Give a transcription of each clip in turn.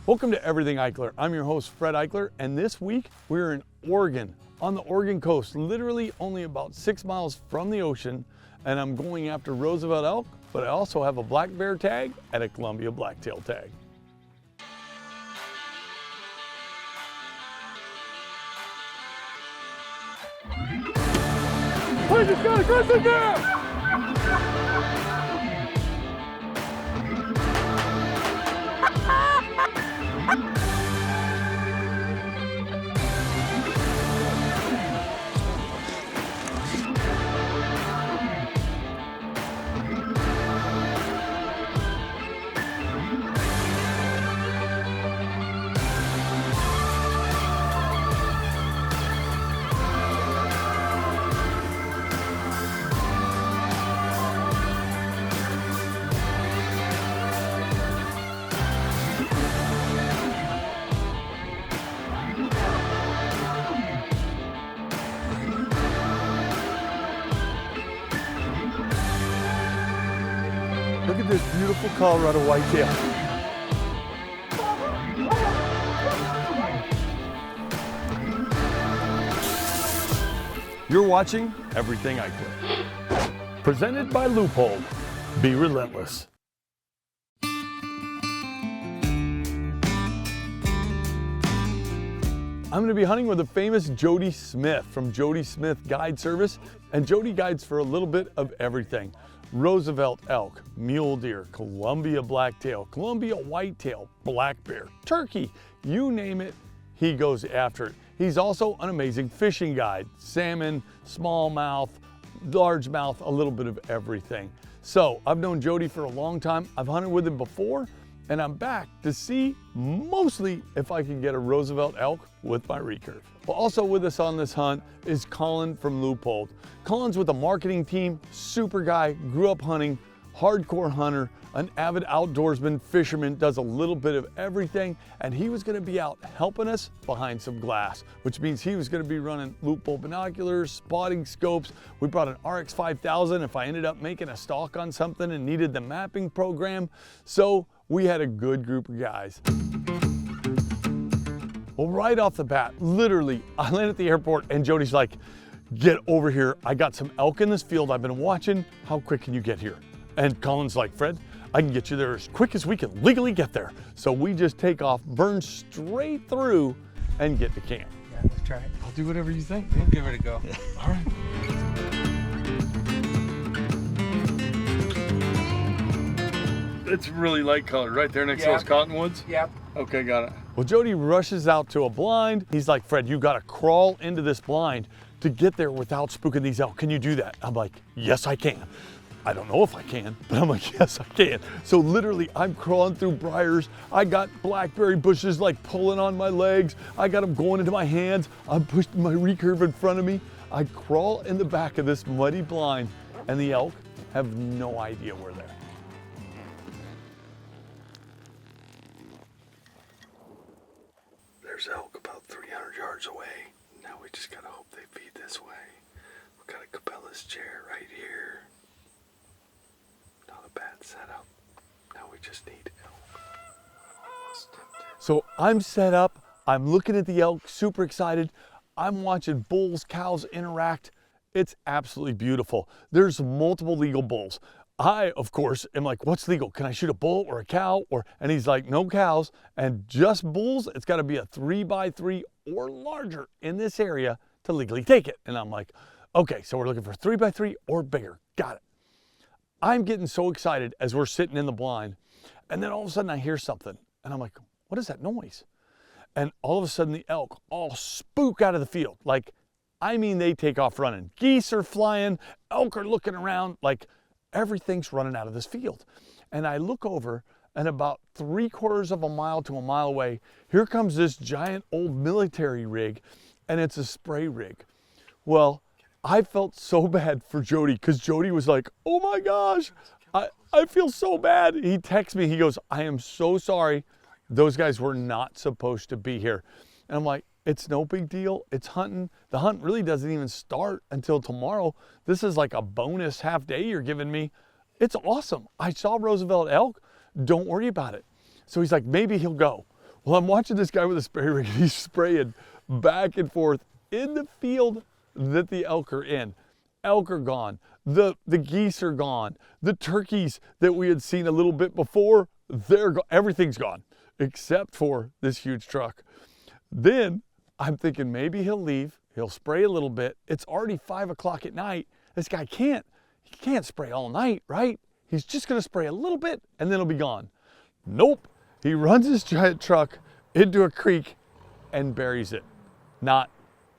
Welcome to Everything Eichler. I'm your host, Fred Eichler, and this week we're in Oregon, on the Oregon coast, literally only about 6 miles from the ocean, and I'm going after Roosevelt elk, but I also have a black bear tag and a Columbia blacktail tag. I just got a grizzly bear! Look at this beautiful Colorado whitetail. You're watching Everything Eichler. Presented by Leupold. Be relentless. I'm going to be hunting with the famous Jody Smith from Jody Smith Guide Service, and Jody guides for a little bit of everything. Roosevelt elk, mule deer, Columbia blacktail, Columbia whitetail, black bear, turkey, you name it, he goes after it. He's also an amazing fishing guide, salmon, smallmouth, largemouth, a little bit of everything. So I've known Jody for a long time. I've hunted with him before, and I'm back to see mostly if I can get a Roosevelt elk with my recurve. Well, also with us on this hunt is Colin from Leupold. Colin's with the marketing team, super guy, grew up hunting, hardcore hunter, an avid outdoorsman, fisherman, does a little bit of everything, and he was gonna be out helping us behind some glass, which means he was gonna be running Leupold binoculars, spotting scopes. We brought an RX 5000 if I ended up making a stalk on something and needed the mapping program. So we had a good group of guys. Well, right off the bat, literally, I land at the airport and Jody's like, get over here. I got some elk in this field I've been watching. How quick can you get here? And Colin's like, Fred, I can get you there as quick as we can legally get there. So we just take off, burn straight through, and get to camp. Yeah, let's try it. I'll do whatever you think. We'll give it a go. All right. It's really light colored, right there next to those cottonwoods? Yep. Okay, got it. Well, Jody rushes out to a blind. He's like, Fred, you gotta crawl into this blind to get there without spooking these elk. Can you do that? I'm like, yes, I can. I don't know if I can, but I'm like, yes, I can. So literally, I'm crawling through briars. I got blackberry bushes like pulling on my legs. I got them going into my hands. I'm pushing my recurve in front of me. I crawl in the back of this muddy blind, and the elk have no idea we're there. There's elk about 300 yards away. Now we just gotta hope they feed this way. We got a Cabela's chair right here. Not a bad setup. Now we just need elk. So I'm set up. I'm looking at the elk, super excited. I'm watching bulls, cows interact. It's absolutely beautiful. There's multiple legal bulls. I, of course, am like, what's legal? Can I shoot a bull or a cow? And he's like, no cows and just bulls. It's got to be a 3x3 or larger in this area to legally take it. And I'm like, okay, so we're looking for 3x3 or bigger. Got it. I'm getting so excited as we're sitting in the blind. And then all of a sudden I hear something and I'm like, what is that noise? And all of a sudden the elk all spook out of the field. Like, I mean, they take off running. Geese are flying, elk are looking around, like, everything's running out of this field. And I look over, and about 3/4 of a mile to a mile away, here comes this giant old military rig, and it's a spray rig. Well, I felt so bad for Jody, because Jody was like, oh my gosh, I feel so bad. He texts me, he goes, I am so sorry. Those guys were not supposed to be here. And I'm like, it's no big deal. It's hunting. The hunt really doesn't even start until tomorrow. This is like a bonus half day you're giving me. It's awesome. I saw Roosevelt elk. Don't worry about it. So he's like, maybe he'll go. Well, I'm watching this guy with a spray rig, and he's spraying back and forth in the field that the elk are in. Elk are gone. The geese are gone. The turkeys that we had seen a little bit before, they're gone. Everything's gone except for this huge truck. Then I'm thinking maybe he'll leave. He'll spray a little bit. It's already 5 o'clock at night. This guy can't spray all night, right? He's just gonna spray a little bit and then he'll be gone. Nope. He runs his giant truck into a creek and buries it, not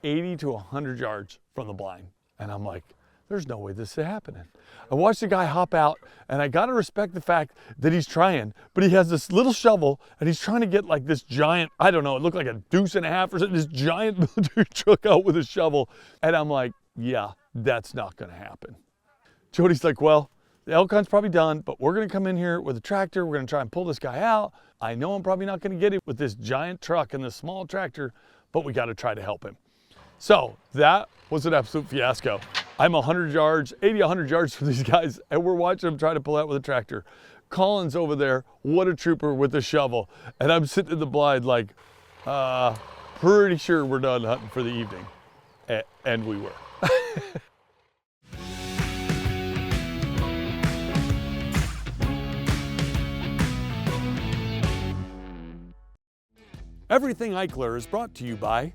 80 to 100 yards from the blind. And I'm like, there's no way this is happening. I watched the guy hop out, and I gotta respect the fact that he's trying, but he has this little shovel and he's trying to get like this giant, I don't know, it looked like a deuce and a half or something, this giant military truck out with a shovel. And I'm like, yeah, that's not gonna happen. Jody's like, well, the elk hunt's probably done, but we're gonna come in here with a tractor. We're gonna try and pull this guy out. I know I'm probably not gonna get it with this giant truck and this small tractor, but we gotta try to help him. So that was an absolute fiasco. I'm 100 yards, 80, 100 yards from these guys, and we're watching them try to pull out with a tractor. Colin's over there, what a trooper with a shovel. And I'm sitting in the blind like, pretty sure we're done hunting for the evening. And we were. Everything Eichler is brought to you by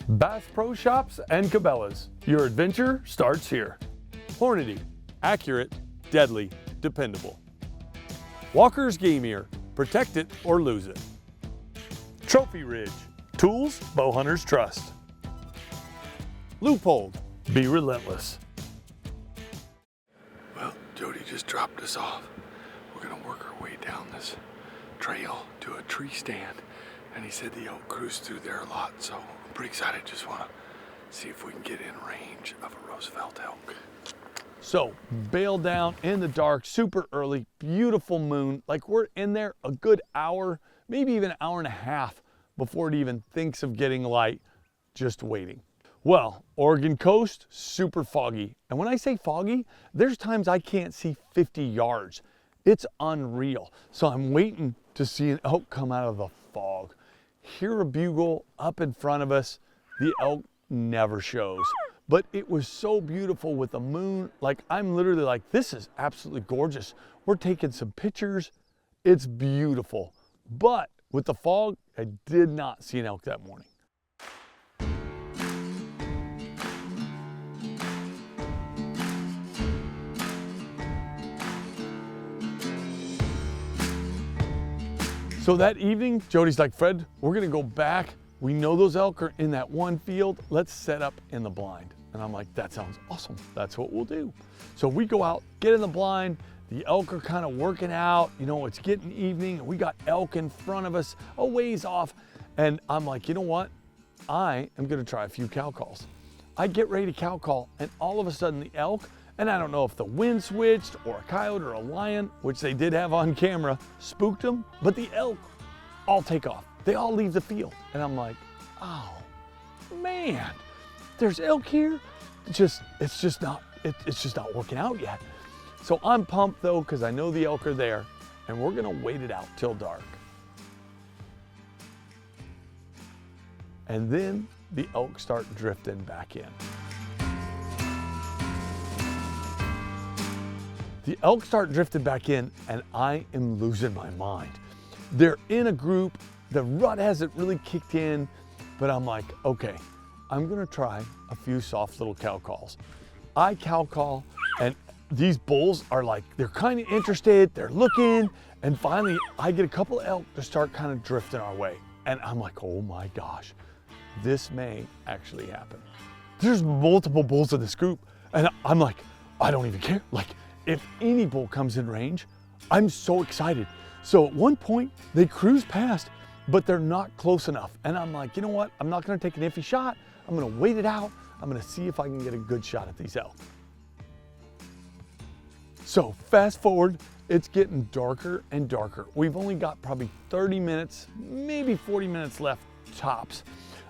Bass Pro Shops and Cabela's. Your adventure starts here. Hornady, accurate, deadly, dependable. Walker's Game Ear, protect it or lose it. Trophy Ridge, tools bow hunters trust. Loophole, be relentless. Well, Jody just dropped us off. We're gonna work our way down this trail to a tree stand. And he said the elk cruise through there a lot, so I'm pretty excited. Just want to see if we can get in range of a Roosevelt elk. So, bail down in the dark, super early, beautiful moon. Like we're in there a good hour, maybe even an hour and a half before it even thinks of getting light, just waiting. Well, Oregon coast, super foggy. And when I say foggy, there's times I can't see 50 yards. It's unreal. So I'm waiting to see an elk come out of the fog. Hear a bugle up in front of us. The elk never shows. But it was so beautiful with the moon. Like I'm literally like, this is absolutely gorgeous. We're taking some pictures. It's beautiful. But with the fog, I did not see an elk that morning. So that evening, Jody's like, Fred, we're gonna go back. We know those elk are in that one field. Let's set up in the blind. And I'm like, that sounds awesome. That's what we'll do. So we go out, get in the blind. The elk are kind of working out. You know, it's getting evening. And we got elk in front of us, a ways off. And I'm like, you know what? I am gonna try a few cow calls. I get ready to cow call, and all of a sudden the elk, and I don't know if the wind switched or a coyote or a lion, which they did have on camera, spooked them, but the elk all take off. They all leave the field. And I'm like, oh man, there's elk here. It's just not working out yet. So I'm pumped though, because I know the elk are there, and we're gonna wait it out till dark. And then the elk start drifting back in. The elk start drifting back in, and I am losing my mind. They're in a group, the rut hasn't really kicked in, but I'm like, okay, I'm gonna try a few soft little cow calls. I cow call, and these bulls are like, they're kind of interested, they're looking, and finally I get a couple of elk to start kind of drifting our way. And I'm like, oh my gosh, this may actually happen. There's multiple bulls in this group, and I'm like, I don't even care. Like, if any bull comes in range, I'm so excited. So at one point, they cruise past, but they're not close enough. And I'm like, you know what? I'm not gonna take an iffy shot. I'm gonna wait it out. I'm gonna see if I can get a good shot at these elk. So fast forward, it's getting darker and darker. We've only got probably 30 minutes, maybe 40 minutes left tops.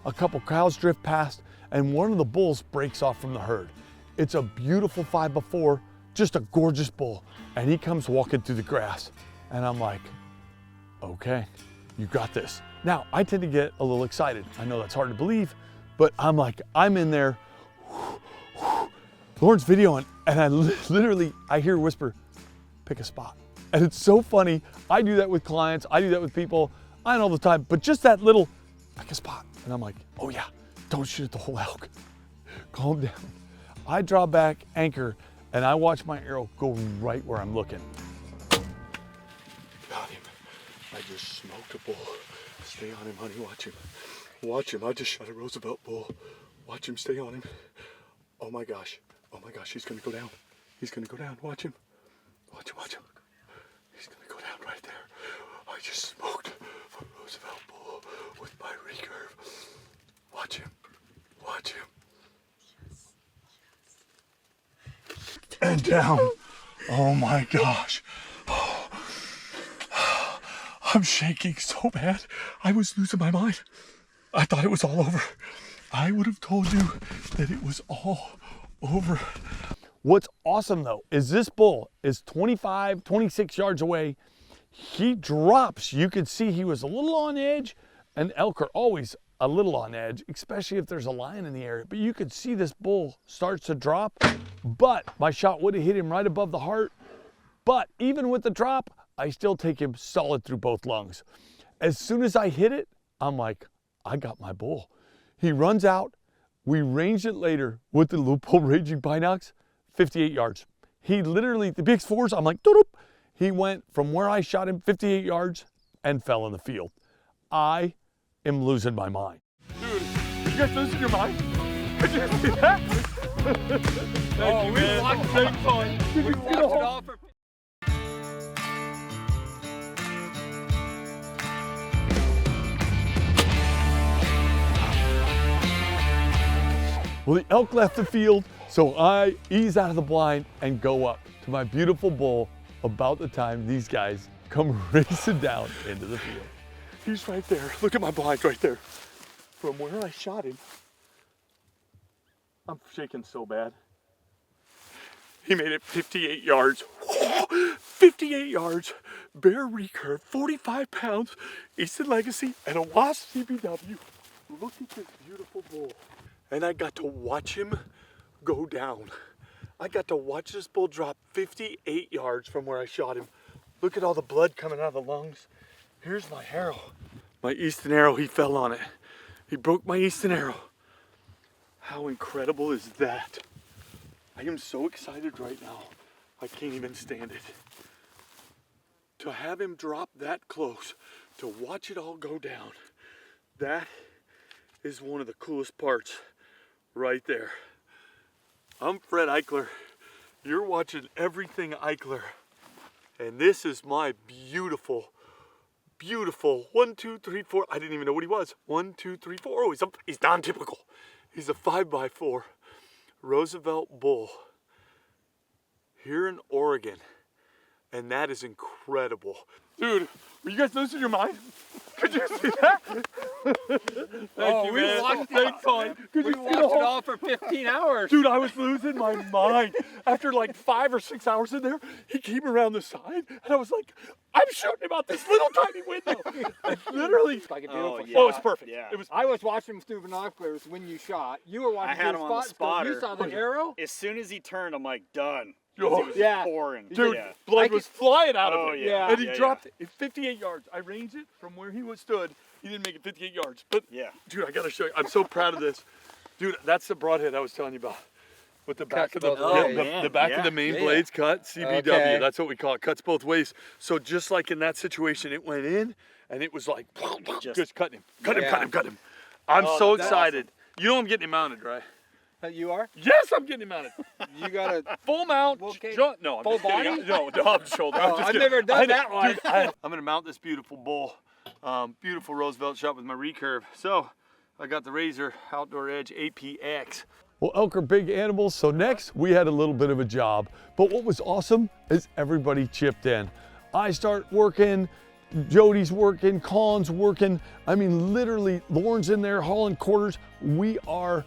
A couple cows drift past, and one of the bulls breaks off from the herd. It's a beautiful 5x4, just a gorgeous bull. And he comes walking through the grass. And I'm like, okay, you got this. Now, I tend to get a little excited. I know that's hard to believe, but I'm in there, Lauren's videoing, and I hear her whisper, pick a spot. And it's so funny. I do that with clients. I do that with people. I know all the time, but just that little, pick a spot. And I'm like, oh yeah, don't shoot at the whole elk. Calm down. I draw back, anchor, and I watch my arrow go right where I'm looking. Got him. I just smoked a bull. Stay on him, honey, watch him. Watch him, I just shot a Roosevelt bull. Watch him, stay on him. Oh my gosh, he's gonna go down. He's gonna go down, watch him. Watch him. He's gonna go down right there. I just smoked a Roosevelt bull with my recurve. Watch him. And down. Oh my gosh. I'm shaking so bad. I was losing my mind. I thought it was all over. I would have told you that it was all over. What's awesome though is this bull is 25, 26 yards away. He drops. You could see he was a little on edge, and elk are always a little on edge, especially if there's a lion in the area. But you could see this bull starts to drop, but my shot would have hit him right above the heart. But even with the drop, I still take him solid through both lungs. As soon as I hit it, I'm like, I got my bull. He runs out. We ranged it later with the Leupold Raging Binocs, 58 yards. He literally, the BX4s, I'm like, doop. He went from where I shot him 58 yards and fell in the field. I am losing my mind. Dude, you guys losing your mind? Did you see that? Thank you, man. Thanks, Colin. Did you see the whole... Well, the elk left the field, so I ease out of the blind and go up to my beautiful bull about the time these guys come racing down into the field. He's right there. Look at my blind right there. From where I shot him, I'm shaking so bad. He made it 58 yards. 58 yards, bare recurve, 45 pounds, Easton Legacy, and a Wasp CBW. Look at this beautiful bull. And I got to watch him go down. I got to watch this bull drop 58 yards from where I shot him. Look at all the blood coming out of the lungs. Here's my arrow. My Easton arrow, he fell on it. He broke my Easton arrow. How incredible is that? I am so excited right now. I can't even stand it. To have him drop that close, to watch it all go down, that is one of the coolest parts. Right there. I'm Fred Eichler. You're watching Everything Eichler. And this is my beautiful 1, 2, 3, 4. I didn't even know what he was. 1, 2, 3, 4. Oh, he's non-typical. He's a 5x4 Roosevelt bull here in Oregon. And that is incredible. Dude, were you guys losing your mind? Could you see that? Thank you, man. Watched Thanks, Colin. we watched it all for 15 hours. Dude, I was losing my mind. After like 5 or 6 hours in there, he came around the side, and I was like, I'm shooting him out this little tiny window. And literally, It's like a beautiful oh, it was perfect. Yeah. It was. I was watching him through binoculars when you shot. You were watching I had through him on the spotter. You saw the arrow? As soon as he turned, I'm like, done. Oh, It was yeah. pouring. Dude, yeah. blood was flying out of Oh, him. yeah. And he Yeah, dropped it 58 yards. I ranged it from where he was stood. He didn't make it 58 yards. But, Yeah. dude, I got to show you. I'm so proud of this. Dude, that's the broadhead I was telling you about. With the back of the, both yeah, ways. the back of Yeah. the main Yeah. blades cut, CBW. Okay. That's what we call it. Cuts both ways. So just like in that situation, it went in and it was like, just cutting him. Cut him. I'm Oh, so that's excited. You know I'm getting him mounted, right? You are? Yes, I'm getting him mounted. You got a Full mount. Okay. No, I'm Full just kidding. body? No, I'm shoulder. I'm Oh, just I've kidding. never done that one. Dude, I'm going to mount this beautiful bull. Beautiful Roosevelt shot with my recurve. So I got the Razor Outdoor Edge APX. Well, elk are big animals, so next we had a little bit of a job. But what was awesome is everybody chipped in. I start working, Jody's working, Colin's working. I mean, literally, Lauren's in there hauling quarters. We are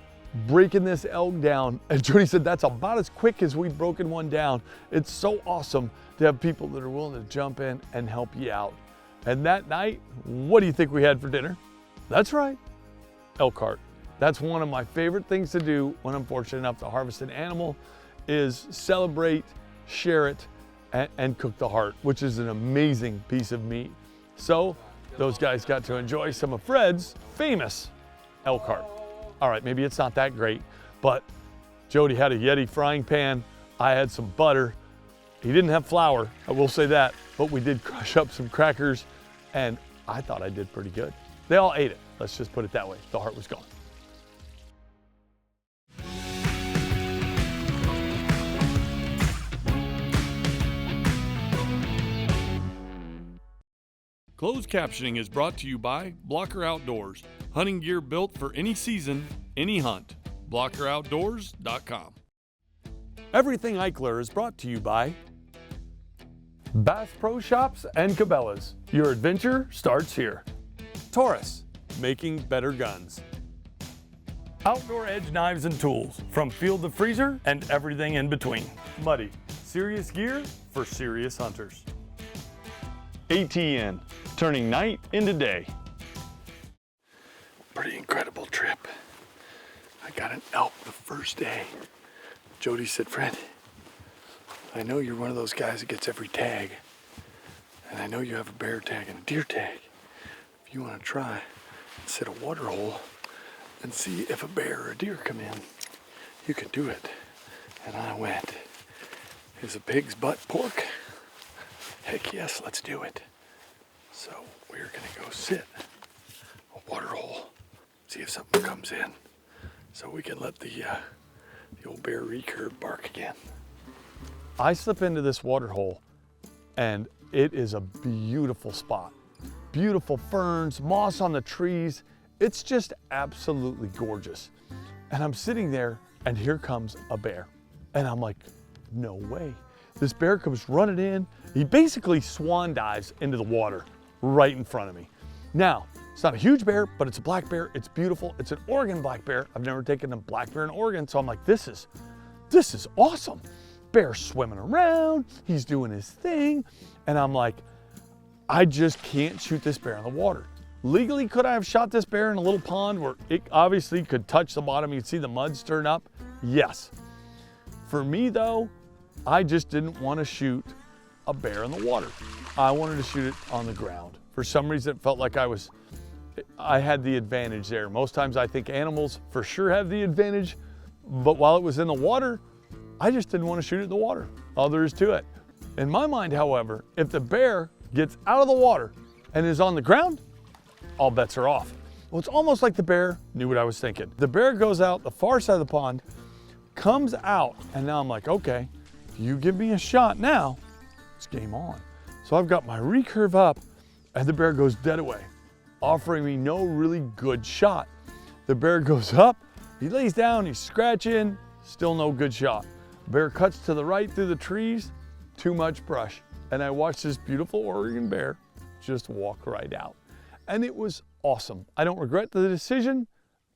breaking this elk down. And Jody said that's about as quick as we've broken one down. It's so awesome to have people that are willing to jump in and help you out. And that night, what do you think we had for dinner? That's right, elk heart. That's one of my favorite things to do when I'm fortunate enough to harvest an animal is celebrate, share it, and cook the heart, which is an amazing piece of meat. So those guys got to enjoy some of Fred's famous elk heart. All right, maybe it's not that great, but Jody had a Yeti frying pan. I had some butter. He didn't have flour, I will say that, but we did crush up some crackers, and I thought I did pretty good. They all ate it, let's just put it that way. The heart was gone. Closed captioning is brought to you by Blocker Outdoors. Hunting gear built for any season, any hunt. BlockerOutdoors.com. Everything Eichler is brought to you by Bass Pro Shops and Cabela's. Your adventure starts here. Taurus, making better guns. Outdoor Edge knives and tools, from field to freezer and everything in between. Muddy, serious gear for serious hunters. ATN, turning night into day. Pretty incredible trip. I got an elk the first day. Jody said, Fred, I know you're one of those guys that gets every tag. And I know you have a bear tag and a deer tag. If you want to try, set a water hole and see if a bear or a deer come in, you can do it. And I went. Is a pig's butt pork? Heck yes, let's do it. So we're gonna go sit a water hole, see if something comes in, so we can let the old bear recurve bark again. I slip into this water hole, and it is a beautiful spot. Beautiful ferns, moss on the trees. It's just absolutely gorgeous. And I'm sitting there, and here comes a bear. And I'm like, no way. This bear comes running in. He basically swan dives into the water right in front of me. Now, it's not a huge bear, but it's a black bear. It's beautiful. It's an Oregon black bear. I've never taken a black bear in Oregon, so I'm like, this is awesome. Bear's swimming around. He's doing his thing. And I'm like, I just can't shoot this bear in the water. Legally, could I have shot this bear in a little pond where it obviously could touch the bottom? You'd see the mud stirring up? Yes. For me, though, I just didn't want to shoot a bear in the water. I wanted to shoot it on the ground. For some reason, it felt like I had the advantage there. Most times I think animals for sure have the advantage, but while it was in the water, I just didn't want to shoot it in the water. All there is to it. In my mind, however, if the bear gets out of the water and is on the ground, all bets are off. Well, it's almost like the bear knew what I was thinking. The bear goes out the far side of the pond, comes out, and now I'm like, okay, if you give me a shot now, it's game on. So I've got my recurve up, and the bear goes dead away, offering me no really good shot. The bear goes up, he lays down, he's scratching, still no good shot. Bear cuts to the right through the trees, too much brush. And I watched this beautiful Oregon bear just walk right out. And it was awesome. I don't regret the decision.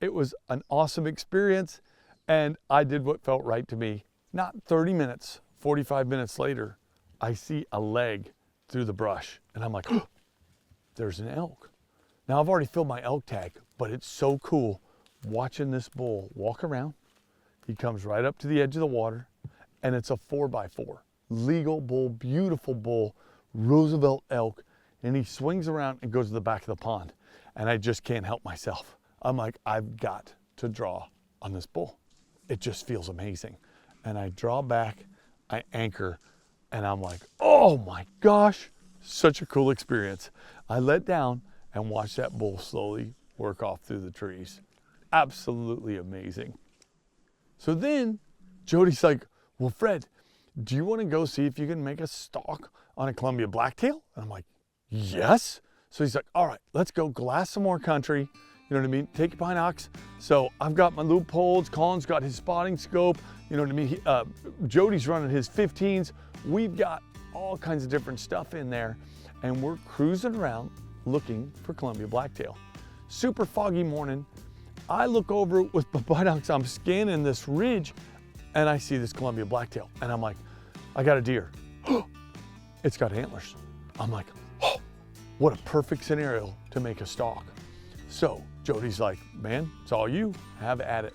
It was an awesome experience, and I did what felt right to me. Not 30 minutes, 45 minutes later, I see a leg through the brush, and I'm like, oh, there's an elk. Now I've already filled my elk tag, but it's so cool watching this bull walk around. He comes right up to the edge of the water, and it's a 4x4. Legal bull, beautiful bull, Roosevelt elk, and he swings around and goes to the back of the pond. And I just can't help myself. I'm like, I've got to draw on this bull. It just feels amazing. And I draw back, I anchor, and I'm like, oh my gosh, such a cool experience. I let down and watch that bull slowly work off through the trees. Absolutely amazing. So then Jody's like, well, Fred, do you want to go see if you can make a stalk on a Columbia blacktail? And I'm like, yes. So he's like, all right, let's go glass some more country. You know what I mean? Take your binocs. So I've got my loopholes. Colin's got his spotting scope. You know what I mean? Jody's running his 15s. We've got all kinds of different stuff in there. And we're cruising around looking for Columbia blacktail. Super foggy morning. I look over with my binocs. I'm scanning this ridge, and I see this Columbia blacktail. And I'm like, I got a deer. It's got antlers. I'm like, oh, What a perfect scenario to make a stalk. So Jody's like, man, it's all you, have at it.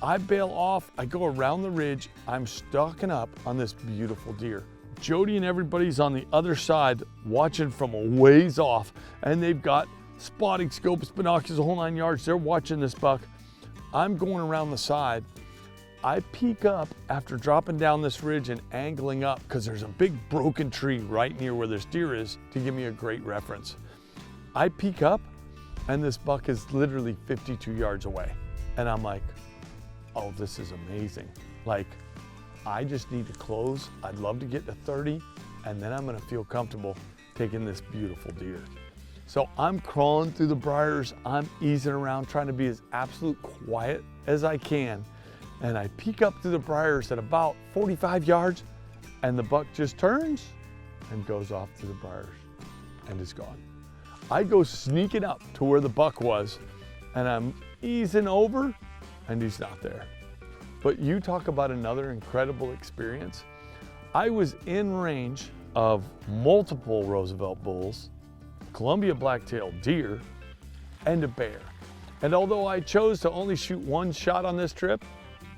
I bail off, I go around the ridge, I'm stalking up on this beautiful deer. Jody and everybody's on the other side watching from a ways off, and they've got spotting scopes, binoculars, the whole 9 yards. They're watching this buck. I'm going around the side. I peek up after dropping down this ridge and angling up because there's a big broken tree right near where this deer is to give me a great reference. I peek up and this buck is literally 52 yards away. And I'm like, oh, this is amazing. Like, I just need to close. I'd love to get to 30, and then I'm gonna feel comfortable taking this beautiful deer. So I'm crawling through the briars. I'm easing around, trying to be as absolute quiet as I can. And I peek up through the briars at about 45 yards, and the buck just turns and goes off through the briars and is gone. I go sneaking up to where the buck was, and I'm easing over, and he's not there. But you talk about another incredible experience. I was in range of multiple Roosevelt bulls, Columbia black-tailed deer, and a bear. And although I chose to only shoot one shot on this trip,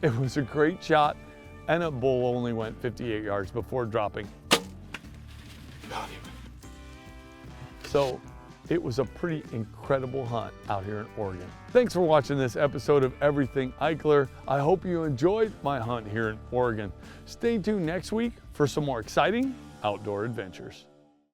it was a great shot, and a bull only went 58 yards before dropping. Got him. So it was a pretty incredible hunt out here in Oregon. Thanks for watching this episode of Everything Eichler. I hope you enjoyed my hunt here in Oregon. Stay tuned next week for some more exciting outdoor adventures.